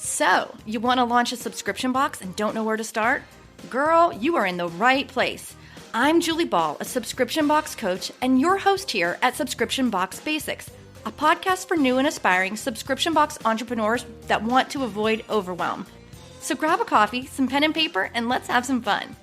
So, you want to launch a subscription box and don't know where to start? Girl, you are in the right place. I'm Julie Ball, a subscription box coach and your host here at Subscription Box Basics, a podcast for new and aspiring subscription box entrepreneurs that want to avoid overwhelm. So grab a coffee, some pen and paper, and let's have some fun.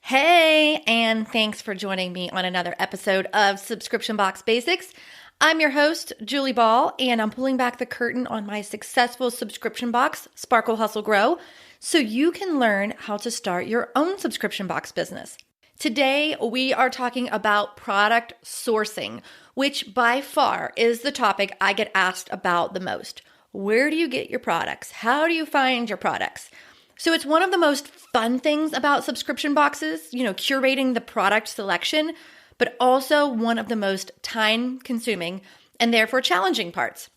Hey, and thanks for joining me on another episode of Subscription Box Basics. I'm your host, Julie Ball, and I'm pulling back the curtain on my successful subscription box, Sparkle, Hustle, Grow, so you can learn how to start your own subscription box business. Today, we are talking about product sourcing, which by far is the topic I get asked about the most. Where do you get your products? How do you find your products? So it's one of the most fun things about subscription boxes, curating the product selection, but also one of the most time-consuming and therefore challenging parts.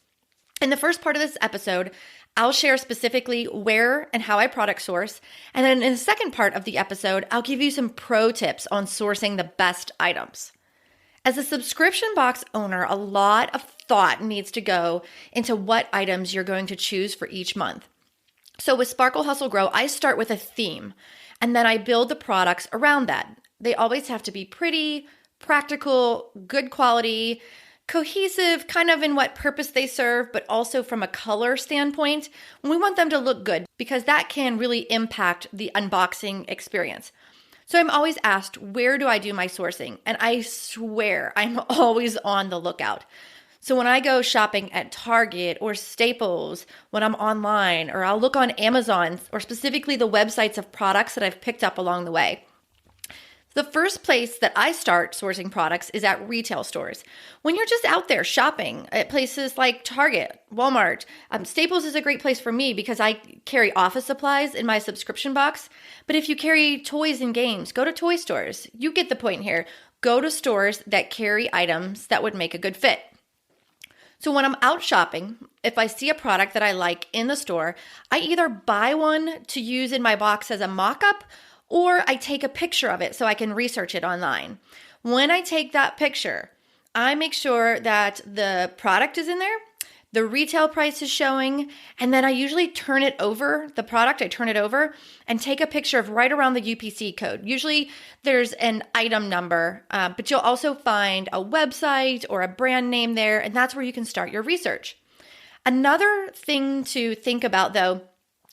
In the first part of this episode, I'll share specifically where and how I product source, and then in the second part of the episode, I'll give you some pro tips on sourcing the best items. As a subscription box owner, a lot of thought needs to go into what items you're going to choose for each month. So with Sparkle, Hustle, Grow, I start with a theme, and then I build the products around that. They always have to be pretty, practical, good quality, cohesive, kind of in what purpose they serve, but also from a color standpoint. We want them to look good because that can really impact the unboxing experience. So I'm always asked, where do I do my sourcing? And I swear I'm always on the lookout. So when I go shopping at Target or Staples, when I'm online, or I'll look on Amazon, or specifically the websites of products that I've picked up along the way. The first place that I start sourcing products is at retail stores. When you're just out there shopping at places like Target, Walmart, Staples is a great place for me because I carry office supplies in my subscription box. But if you carry toys and games, go to toy stores. You get the point here. Go to stores that carry items that would make a good fit. So when I'm out shopping, if I see a product that I like in the store, I either buy one to use in my box as a mock-up, or I take a picture of it so I can research it online. When I take that picture, I make sure that the product is in there, the retail price is showing, and then I usually turn it over and take a picture of right around the UPC code. Usually there's an item number, but you'll also find a website or a brand name there, and that's where you can start your research. Another thing to think about though,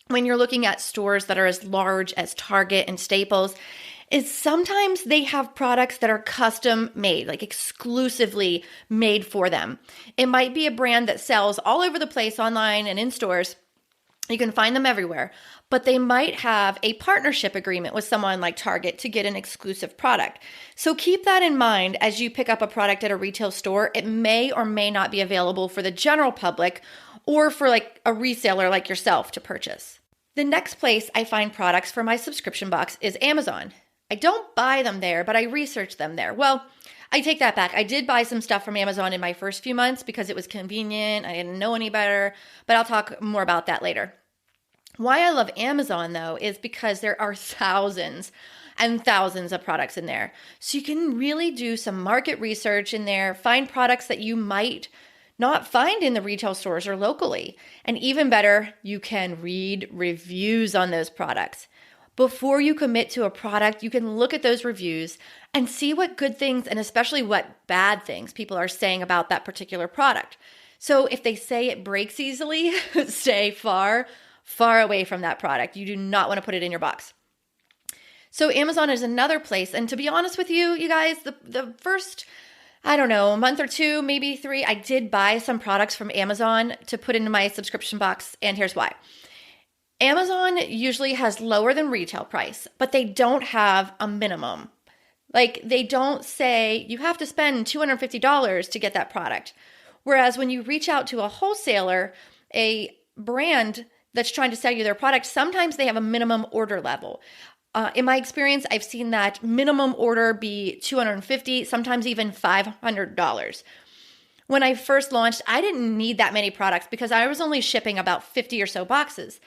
when you're looking at stores that are as large as Target and Staples, is sometimes they have products that are custom made, like exclusively made for them. It might be a brand that sells all over the place online and in stores. You can find them everywhere, but they might have a partnership agreement with someone like Target to get an exclusive product. So keep that in mind as you pick up a product at a retail store. It may or may not be available for the general public or for like a reseller like yourself to purchase. The next place I find products for my subscription box is Amazon. I don't buy them there, but I research them there. Well, I take that back. I did buy some stuff from Amazon in my first few months because it was convenient. I didn't know any better, but I'll talk more about that later. Why I love Amazon though is because there are thousands and thousands of products in there. So you can really do some market research in there, find products that you might not find in the retail stores or locally. And even better, you can read reviews on those products. Before you commit to a product, you can look at those reviews and see what good things and especially what bad things people are saying about that particular product. So if they say it breaks easily, stay far, far away from that product. You do not want to put it in your box. So Amazon is another place. And to be honest with you, you guys, the first a month or two, maybe 3, I did buy some products from Amazon to put into my subscription box, and here's why. Amazon usually has lower than retail price, but they don't have a minimum. Like they don't say you have to spend $250 to get that product. Whereas when you reach out to a wholesaler, a brand that's trying to sell you their product, sometimes they have a minimum order level. In my experience, I've seen that minimum order be $250, sometimes even $500. When I first launched, I didn't need that many products because I was only shipping about 50 or so boxes.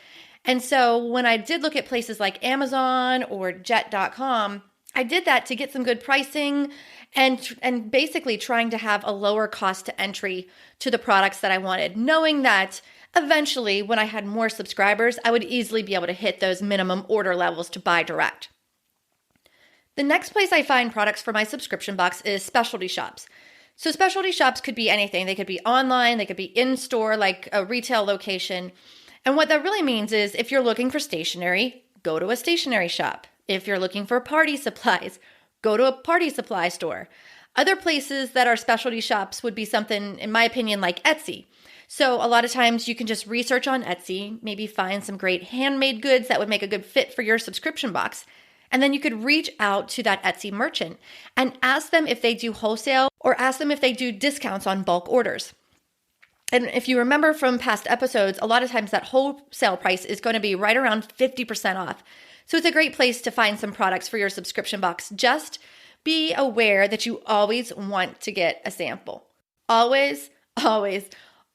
And so when I did look at places like Amazon or Jet.com, I did that to get some good pricing and basically trying to have a lower cost to entry to the products that I wanted, knowing that eventually when I had more subscribers, I would easily be able to hit those minimum order levels to buy direct. The next place I find products for my subscription box is specialty shops. So specialty shops could be anything. They could be online, they could be in-store, like a retail location. And what that really means is if you're looking for stationery, go to a stationery shop. If you're looking for party supplies, go to a party supply store. Other places that are specialty shops would be something, in my opinion, like Etsy. So a lot of times you can just research on Etsy, maybe find some great handmade goods that would make a good fit for your subscription box. And then you could reach out to that Etsy merchant and ask them if they do wholesale or ask them if they do discounts on bulk orders. And if you remember from past episodes, a lot of times that wholesale price is going to be right around 50% off. So it's a great place to find some products for your subscription box. Just be aware that you always want to get a sample. Always, always,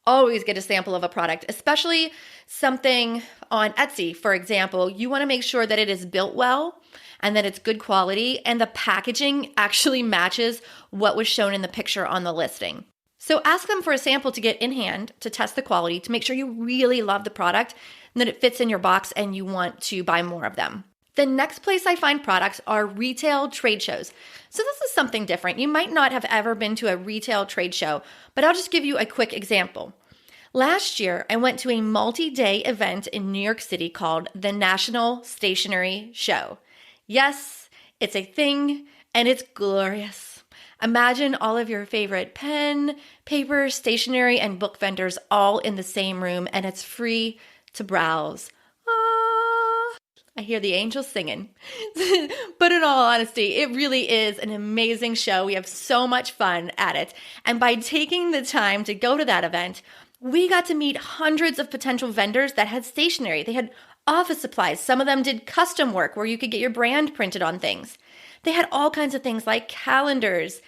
always get a sample of a product, especially something on Etsy, for example. You want to make sure that it is built well and that it's good quality and the packaging actually matches what was shown in the picture on the listing. So ask them for a sample to get in hand to test the quality, to make sure you really love the product and that it fits in your box and you want to buy more of them. The next place I find products are retail trade shows. So this is something different. You might not have ever been to a retail trade show, but I'll just give you a quick example. Last year, I went to a multi-day event in New York City called the National Stationery Show. Yes, it's a thing and it's glorious. Imagine all of your favorite pen, paper, stationery, and book vendors all in the same room, and it's free to browse. I hear the angels singing. But in all honesty, it really is an amazing show. We have so much fun at it. And by taking the time to go to that event, we got to meet hundreds of potential vendors that had stationery. They had office supplies. Some of them did custom work where you could get your brand printed on things. They had all kinds of things like calendars,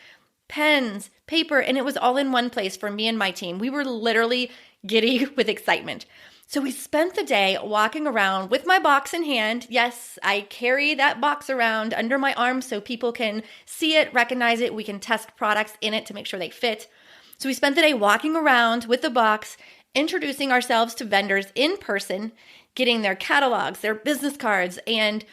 pens, paper, and it was all in one place for me and my team. We were literally giddy with excitement. So we spent the day walking around with my box in hand. Yes, I carry that box around under my arm so people can see it, recognize it. We can test products in it to make sure they fit. So we spent the day walking around with the box, introducing ourselves to vendors in person, getting their catalogs, their business cards, and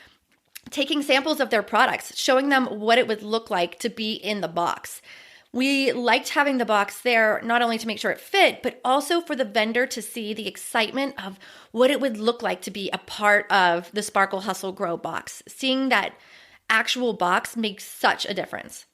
taking samples of their products, showing them what it would look like to be in the box. We liked having the box there not only to make sure it fit, but also for the vendor to see the excitement of what it would look like to be a part of the Sparkle Hustle Grow box. Seeing that actual box makes such a difference.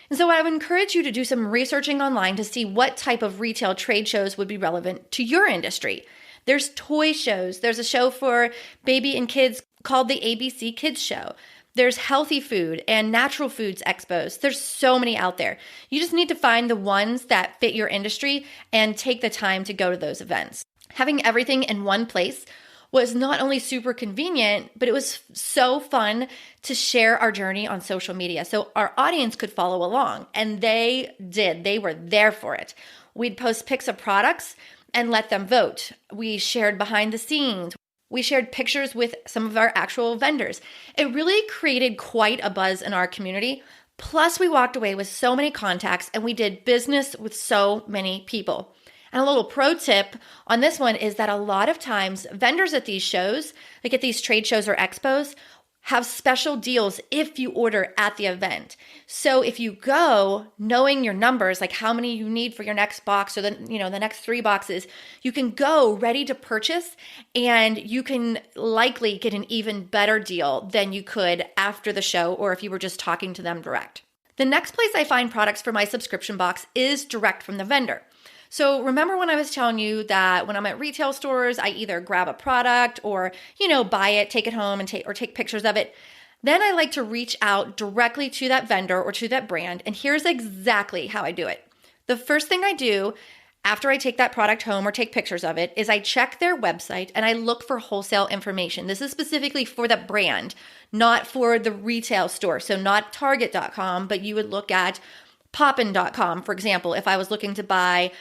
And so I would encourage you to do some researching online to see what type of retail trade shows would be relevant to your industry. There's toy shows. There's a show for baby and kids called the ABC Kids Show. There's healthy food and natural foods expos. There's so many out there. You just need to find the ones that fit your industry and take the time to go to those events. Having everything in one place was not only super convenient, but it was so fun to share our journey on social media so our audience could follow along. And they did. They were there for it. We'd post pics of products and let them vote. We shared behind the scenes. We shared pictures with some of our actual vendors. It really created quite a buzz in our community. Plus, we walked away with so many contacts and we did business with so many people. And a little pro tip on this one is that a lot of times vendors at these shows, like at these trade shows or expos, have special deals if you order at the event. So if you go knowing your numbers, like how many you need for your next box or the next 3 boxes, you can go ready to purchase and you can likely get an even better deal than you could after the show or if you were just talking to them direct. The next place I find products for my subscription box is direct from the vendor. So remember when I was telling you that when I'm at retail stores, I either grab a product or, buy it, take it home and take pictures of it. Then I like to reach out directly to that vendor or to that brand. And here's exactly how I do it. The first thing I do after I take that product home or take pictures of it is I check their website and I look for wholesale information. This is specifically for the brand, not for the retail store. So not Target.com, but you would look at Poppin.com, for example, if I was looking to buy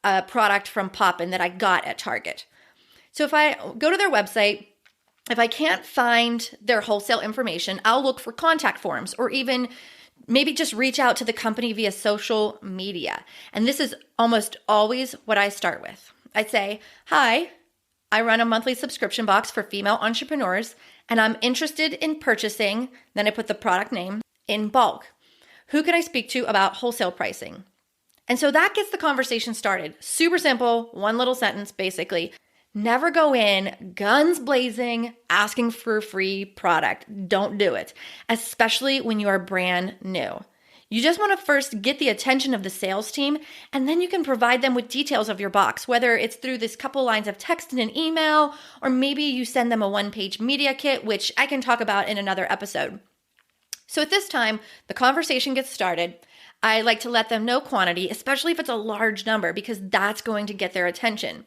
a product from Poppin that I got at Target. So if I go to their website, if I can't find their wholesale information, I'll look for contact forms or even Maybe just reach out to the company via social media. And this is almost always what I start with. I say, hi, I run a monthly subscription box for female entrepreneurs, and I'm interested in purchasing, then I put the product name, in bulk. Who can I speak to about wholesale pricing? And so that gets the conversation started. Super simple, one little sentence basically. Never go in guns blazing, asking for free product. Don't do it, especially when you are brand new. You just want to first get the attention of the sales team, and then you can provide them with details of your box, whether it's through this couple lines of text in an email, or maybe you send them a one-page media kit, which I can talk about in another episode. So at this time, the conversation gets started. I like to let them know quantity, especially if it's a large number, because that's going to get their attention.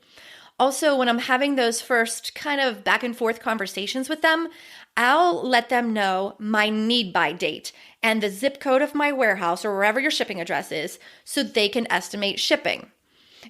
Also, when I'm having those first kind of back and forth conversations with them, I'll let them know my need by date and the zip code of my warehouse or wherever your shipping address is so they can estimate shipping.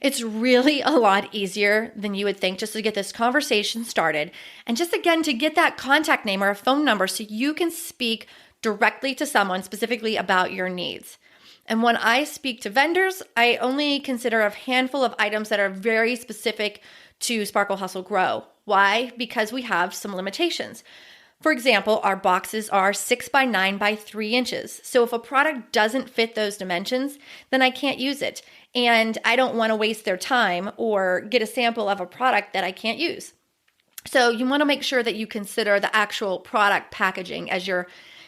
It's really a lot easier than you would think just to get this conversation started and just again to get that contact name or a phone number so you can speak directly to someone specifically about your needs. And when I speak to vendors, I only consider a handful of items that are very specific to Sparkle Hustle Grow. Why? Because we have some limitations. For example, our boxes are 6 by 9 by 3 inches. So if a product doesn't fit those dimensions, then I can't use it. And I don't want to waste their time or get a sample of a product that I can't use. So you want to make sure that you consider the actual product packaging as you're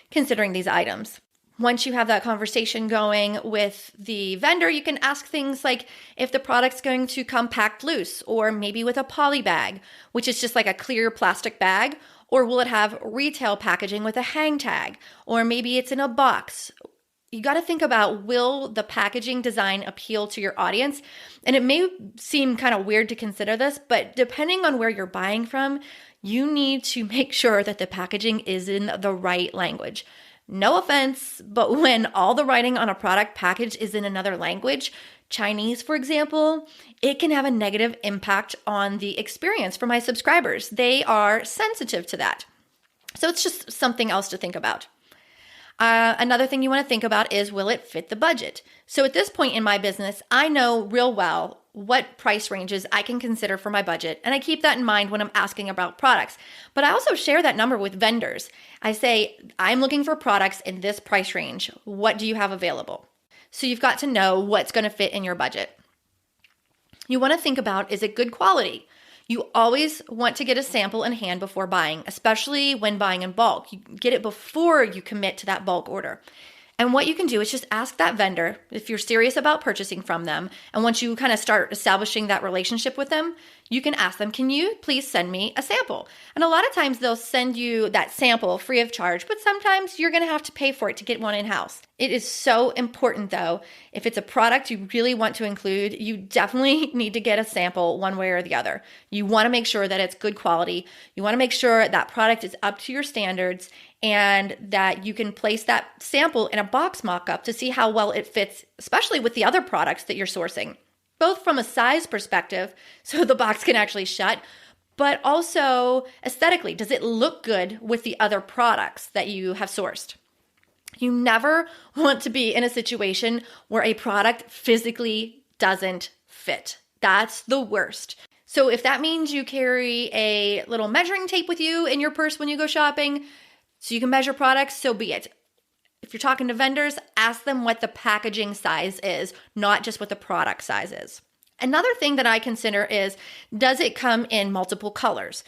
considering these items. Once you have that conversation going with the vendor, you can ask things like if the product's going to come packed loose or maybe with a poly bag, which is just like a clear plastic bag, or will it have retail packaging with a hang tag, or maybe it's in a box. You got to think about, will the packaging design appeal to your audience? And it may seem kind of weird to consider this, but depending on where you're buying from, you need to make sure that the packaging is in the right language. No offense, but when all the writing on a product package is in another language, Chinese, for example, it can have a negative impact on the experience for my subscribers. They are sensitive to that. So it's just something else to think about. Another thing you want to think about is, will it fit the budget? So at this point in my business, I know real well what price ranges I can consider for my budget, and I keep that in mind when I'm asking about products. But I also share that number with vendors. I say, I'm looking for products in this price range. What do you have available? So you've got to know what's going to fit in your budget. You want to think about, is it good quality? You always want to get a sample in hand before buying, especially when buying in bulk. You get it before you commit to that bulk order. And what you can do is just ask that vendor if you're serious about purchasing from them. And once you kind of start establishing that relationship with them, you can ask them, can you please send me a sample? And a lot of times they'll send you that sample free of charge, but sometimes you're going to have to pay for it to get one in-house. It is so important though, if it's a product you really want to include, you definitely need to get a sample one way or the other. You want to make sure that it's good quality. You want to make sure that product is up to your standards and that you can place that sample in a box mock-up to see how well it fits, especially with the other products that you're sourcing, both from a size perspective, so the box can actually shut, but also aesthetically, does it look good with the other products that you have sourced? You never want to be in a situation where a product physically doesn't fit. That's the worst. So if that means you carry a little measuring tape with you in your purse when you go shopping, so you can measure products, so be it. If you're talking to vendors, ask them what the packaging size is, not just what the product size is. Another thing that I consider is, does it come in multiple colors?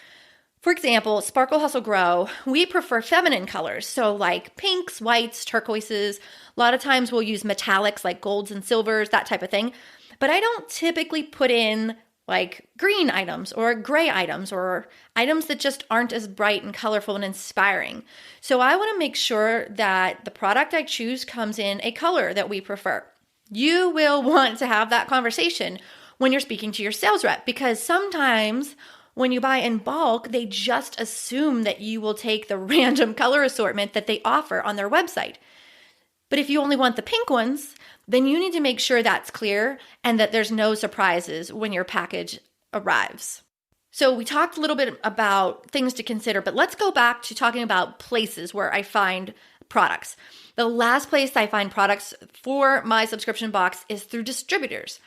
For example, Sparkle Hustle Grow, we prefer feminine colors, so like pinks, whites, turquoises. A lot of times we'll use metallics like golds and silvers, that type of thing. But I don't typically put in like green items or gray items or items that just aren't as bright and colorful and inspiring. So I want to make sure that the product I choose comes in a color that we prefer. You will want to have that conversation when you're speaking to your sales rep, because sometimes when you buy in bulk, they just assume that you will take the random color assortment that they offer on their website. But if you only want the pink ones, then you need to make sure that's clear and that there's no surprises when your package arrives. So we talked a little bit about things to consider, but let's go back to talking about places where I find products. The last place I find products for my subscription box is through distributors.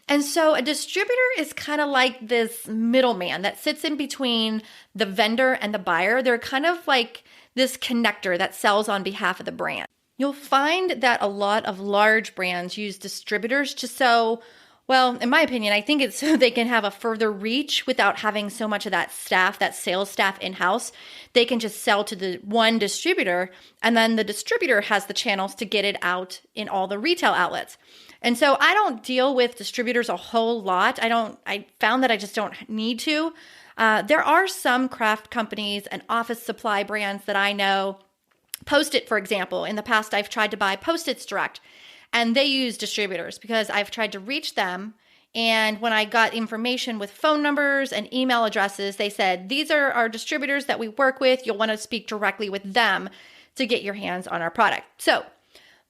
And so a distributor is kind of like this middleman that sits in between the vendor and the buyer. They're kind of like this connector that sells on behalf of the brand. You'll find that a lot of large brands use distributors to sell, well, in my opinion, I think it's so they can have a further reach without having so much of that staff, that sales staff in-house. They can just sell to the one distributor, and then the distributor has the channels to get it out in all the retail outlets. And so I don't deal with distributors a whole lot. I found that I just don't need to. There are some craft companies and office supply brands that I know. Post-it, for example. In the past, I've tried to buy Post-its direct, and they use distributors because I've tried to reach them. And when I got information with phone numbers and email addresses, they said, these are our distributors that we work with. You'll want to speak directly with them to get your hands on our product. So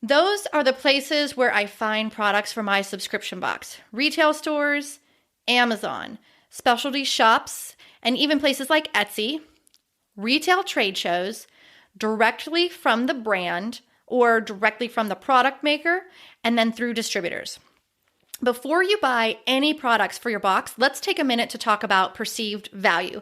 those are the places where I find products for my subscription box. Retail stores, Amazon, specialty shops, and even places like Etsy, retail trade shows, directly from the brand or directly from the product maker, and then through distributors. Before you buy any products for your box, let's take a minute to talk about perceived value.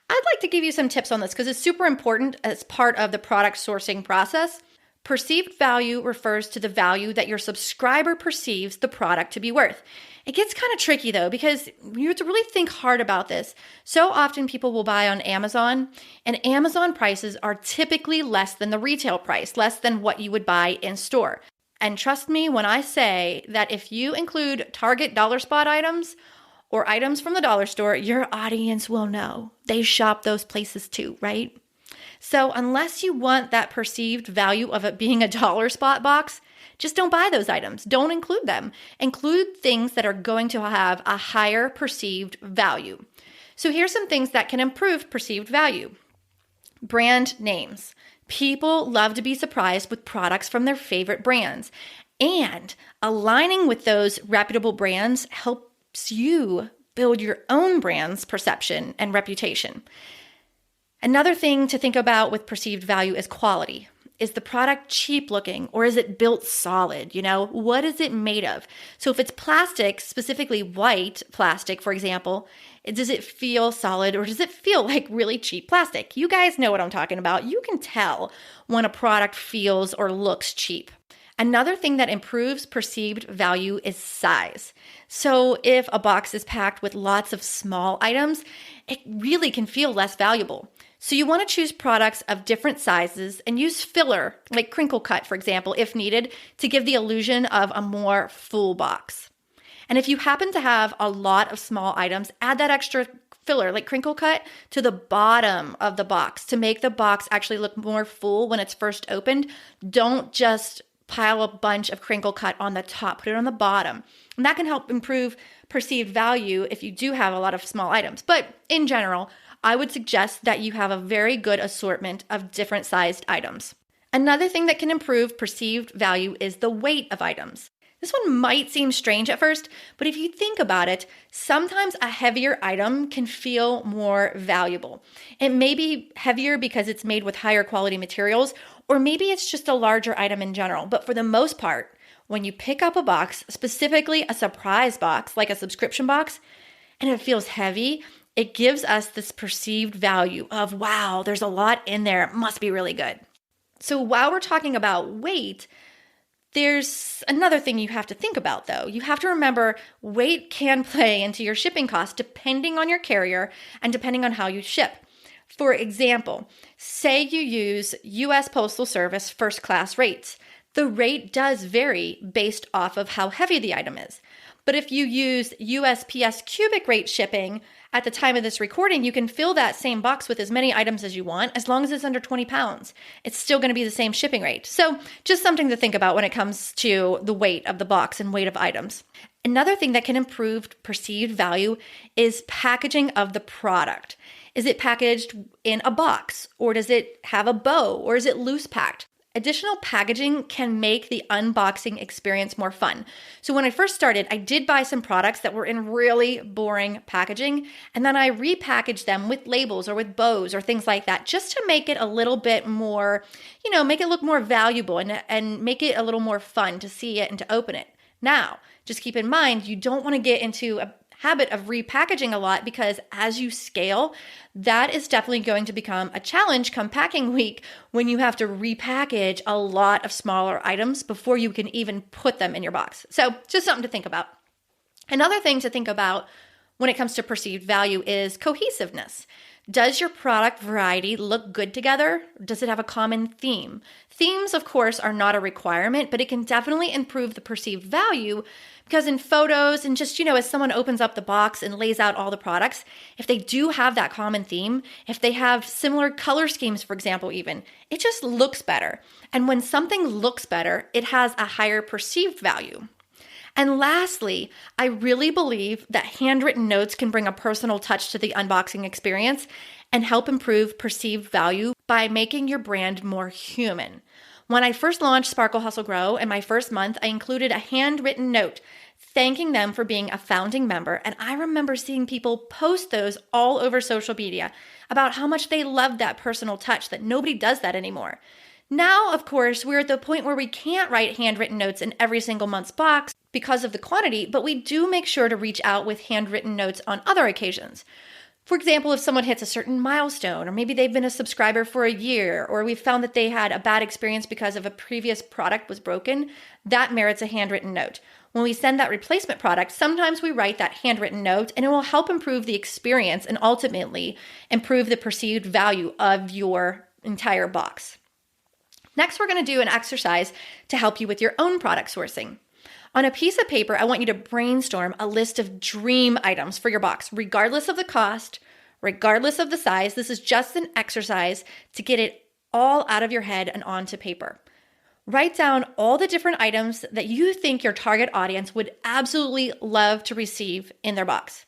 I'd like to give you some tips on this because it's super important as part of the product sourcing process. Perceived value refers to the value that your subscriber perceives the product to be worth. It gets kind of tricky though, because you have to really think hard about this. So often people will buy on Amazon, and Amazon prices are typically less than the retail price, less than what you would buy in store. And trust me when I say that if you include Target dollar spot items or items from the dollar store, your audience will know. They shop those places too, right? So unless you want that perceived value of it being a dollar spot box, just don't buy those items. Don't include them. Include things that are going to have a higher perceived value. So here's some things that can improve perceived value. Brand names. People love to be surprised with products from their favorite brands. And aligning with those reputable brands helps you build your own brand's perception and reputation. Another thing to think about with perceived value is quality. Is the product cheap looking, or is it built solid? What is it made of? So if it's plastic, specifically white plastic, for example, does it feel solid, or does it feel like really cheap plastic? You guys know what I'm talking about. You can tell when a product feels or looks cheap. Another thing that improves perceived value is size. So if a box is packed with lots of small items, it really can feel less valuable. So you want to choose products of different sizes and use filler, like crinkle cut, for example, if needed, to give the illusion of a more full box. And if you happen to have a lot of small items, add that extra filler, like crinkle cut, to the bottom of the box to make the box actually look more full when it's first opened. Don't just pile a bunch of crinkle cut on the top, put it on the bottom. And that can help improve perceived value if you do have a lot of small items. But in general, I would suggest that you have a very good assortment of different sized items. Another thing that can improve perceived value is the weight of items. This one might seem strange at first, but if you think about it, sometimes a heavier item can feel more valuable. It may be heavier because it's made with higher quality materials, or maybe it's just a larger item in general. But for the most part, when you pick up a box, specifically a surprise box, like a subscription box, and it feels heavy, it gives us this perceived value of, wow, there's a lot in there. It must be really good. So while we're talking about weight, there's another thing you have to think about, though. You have to remember weight can play into your shipping costs depending on your carrier and depending on how you ship. For example, say you use U.S. Postal Service first class rates. The rate does vary based off of how heavy the item is. But if you use USPS cubic rate shipping, at the time of this recording, you can fill that same box with as many items as you want, as long as it's under 20 pounds. It's still going to be the same shipping rate. So just something to think about when it comes to the weight of the box and weight of items. Another thing that can improve perceived value is packaging of the product. Is it packaged in a box, or does it have a bow, or is it loose packed? Additional packaging can make the unboxing experience more fun. So when I first started, I did buy some products that were in really boring packaging, and then I repackaged them with labels or with bows or things like that, just to make it a little bit more, make it look more valuable and make it a little more fun to see it and to open it. Now, just keep in mind, you don't want to get into a habit of repackaging a lot, because as you scale, that is definitely going to become a challenge come packing week when you have to repackage a lot of smaller items before you can even put them in your box. So just something to think about. Another thing to think about when it comes to perceived value is cohesiveness. Does your product variety look good together? Does it have a common theme? Themes, of course, are not a requirement, but it can definitely improve the perceived value, because in photos and just, as someone opens up the box and lays out all the products, if they do have that common theme, if they have similar color schemes, for example, even, it just looks better. And when something looks better, it has a higher perceived value. And lastly, I really believe that handwritten notes can bring a personal touch to the unboxing experience and help improve perceived value by making your brand more human. When I first launched Sparkle Hustle Grow, in my first month, I included a handwritten note thanking them for being a founding member. And I remember seeing people post those all over social media about how much they loved that personal touch, that nobody does that anymore. Now, of course, we're at the point where we can't write handwritten notes in every single month's box because of the quantity, but we do make sure to reach out with handwritten notes on other occasions. For example, if someone hits a certain milestone, or maybe they've been a subscriber for a year, or we've found that they had a bad experience because of a previous product was broken, that merits a handwritten note. When we send that replacement product, sometimes we write that handwritten note, and it will help improve the experience and ultimately improve the perceived value of your entire box. Next, we're going to do an exercise to help you with your own product sourcing. On a piece of paper, I want you to brainstorm a list of dream items for your box, regardless of the cost, regardless of the size. This is just an exercise to get it all out of your head and onto paper. Write down all the different items that you think your target audience would absolutely love to receive in their box.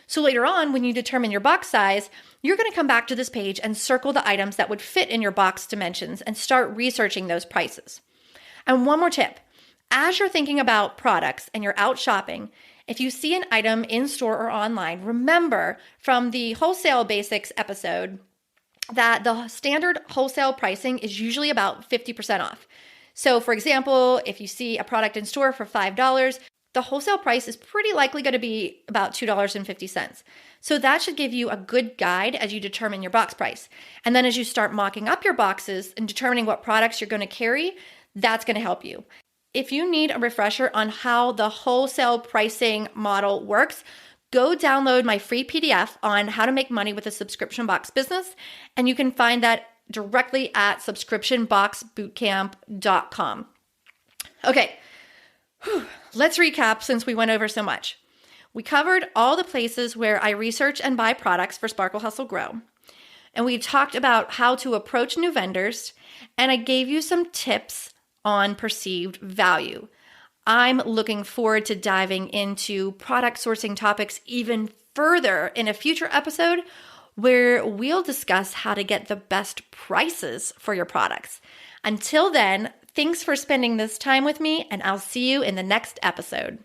So later on, when you determine your box size, you're going to come back to this page and circle the items that would fit in your box dimensions and start researching those prices. And one more tip. As you're thinking about products and you're out shopping, if you see an item in store or online, remember from the Wholesale Basics episode that the standard wholesale pricing is usually about 50% off. So for example, if you see a product in store for $5, the wholesale price is pretty likely going to be about $2.50. So that should give you a good guide as you determine your box price. And then as you start mocking up your boxes and determining what products you're going to carry, that's going to help you. If you need a refresher on how the wholesale pricing model works, go download my free PDF on how to make money with a subscription box business, and you can find that directly at subscriptionboxbootcamp.com. Okay, let's recap since we went over so much. We covered all the places where I research and buy products for Sparkle Hustle Grow, and we talked about how to approach new vendors, and I gave you some tips on perceived value. I'm looking forward to diving into product sourcing topics even further in a future episode where we'll discuss how to get the best prices for your products. Until then, thanks for spending this time with me, and I'll see you in the next episode.